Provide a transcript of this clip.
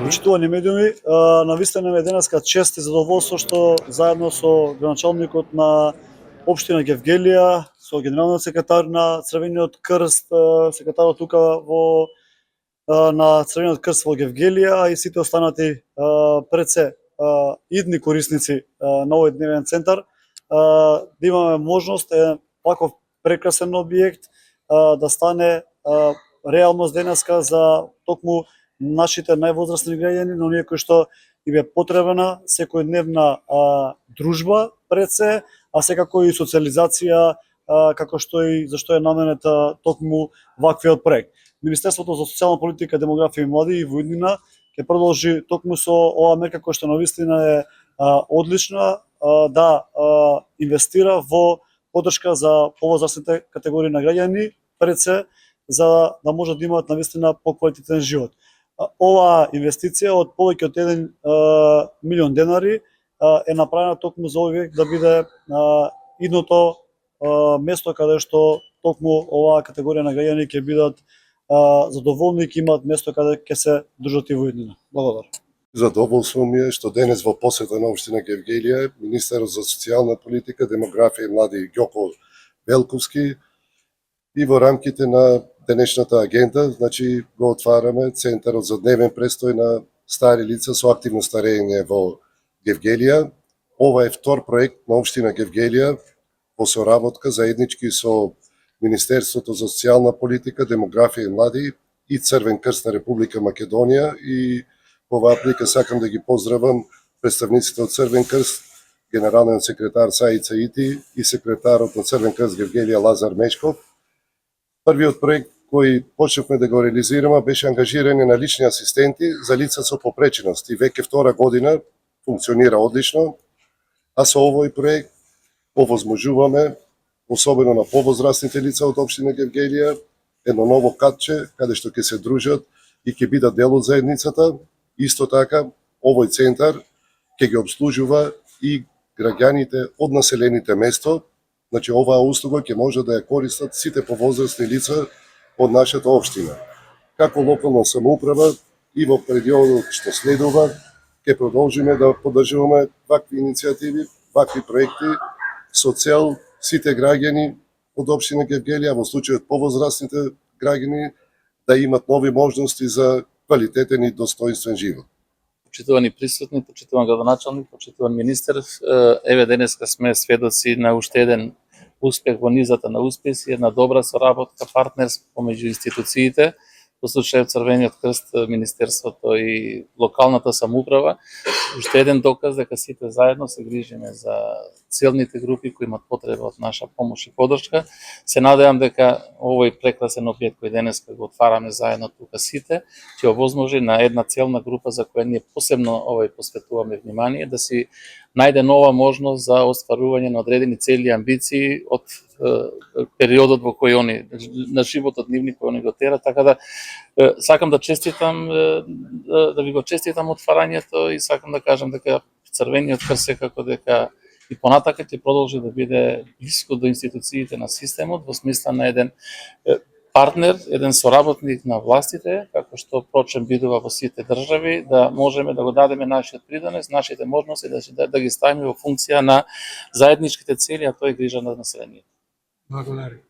Почитувани медиуми, навистина ми е денеска чест и задоволство што заедно со градоначалникот на општина Гевгелија, со генералниот секретар на Црвениот крст, секретарот тука на Црвениот крст во Гевгелија и сите останати пред се идни корисници на овој дневен центар, да имаме можност ваков прекрасен објект да стане реалност денеска за токму нашите највозрасни граѓани, но оние кои што им е потребна секојдневна дружба пред се, а секако и социализација, како што и зашто е наменета токму ваквиот проект. Министерството за социјална политика, демографија и млади и во иднина ќе продолжи токму со оваа мерка која што навистина е одлична, да инвестира во поддршка за повозрасните категории на граѓани пред се, за да можат да имаат навистина поквалитетен живот. Оваа инвестиција од повеќе од 1 милион денари е направена токму за овој да биде идното место каде што токму оваа категорија на граѓани ќе бидат задоволни и ќе имаат место каде ќе се дружат и во иднина. Благодарам. Задоволство ми е што денес во посета на општина Гевгелија министерот за социјална политика, демографија и млади Ѓоко Велковски и во рамките на денешната агенда, значи го отвараме центарот за дневен престој на стари лица со активно старење во Гевгелија. Ова е втор проект на општина Гевгелија во соработка заеднички со Министерството за социјална политика, демографија и млади и Црвен крст на Република Македонија, и по оваа прилика сакам да ги поздравам представниците од Црвен крст, генералниот секретар Саица Ити и секретарот на Црвен крст Гевгелија Лазар Мечков. Првиот проект кој почнавме да го реализираме беше ангажирање на лични асистенти за лица со попреченост и веќе втора година функционира одлично, а со овој проект овозможуваме, особено на повозрастните лица од општина Гевгелија, едно ново катче каде што ќе се дружат и ќе бидат дел од заедницата. Исто така, овој центар ќе ги обслужува и граѓаните од населените место. Значи, оваа услуга ќе може да ја користат сите повозрастни лица од нашата општина. Како локална самоуправа и во периодот што следува, ќе продолжиме да поддржуваме вакви иницијативи, вакви проекти со цел сите граѓани од општина Гевгелија, во случајот повозрастните граѓани, да имат нови можности за квалитетен и достоинствен живот. Почитувани присутни, почитуван градоначалник, почитуван министер, еве денеска сме сведоци на уште еден успех во низата на успеси, една добра соработка, партнерство помеѓу институциите, во случајот Црвениот крст, Министерството и локалната самоуправа. Уште еден доказ дека сите заедно се грижиме за целните групи кои имат потреба од наша помош и поддршка. Се надевам дека овој прекрасен објект кој денеска го отвараме заедно тука сите, ќе овозможи на една целна група за која ние посебно посветуваме внимание, да си најде нова можност за остварување на одредени цели и амбиции од периодот во кој они, на животот нивни кој они го тера, така да сакам да честитам, да ви го честитам отварањето и сакам да кажам дека Црвениот крст секако дека и понатака ќе продолжи да биде блиско до институциите на системот, во смисла на еден партнер, еден соработник на властите, како што прочем бидува во сите држави, да можеме да го дадеме нашиот придонес, нашите можности да ги ставиме во функција на заедничките цели, а тоа е грижа на населението. Благодарам.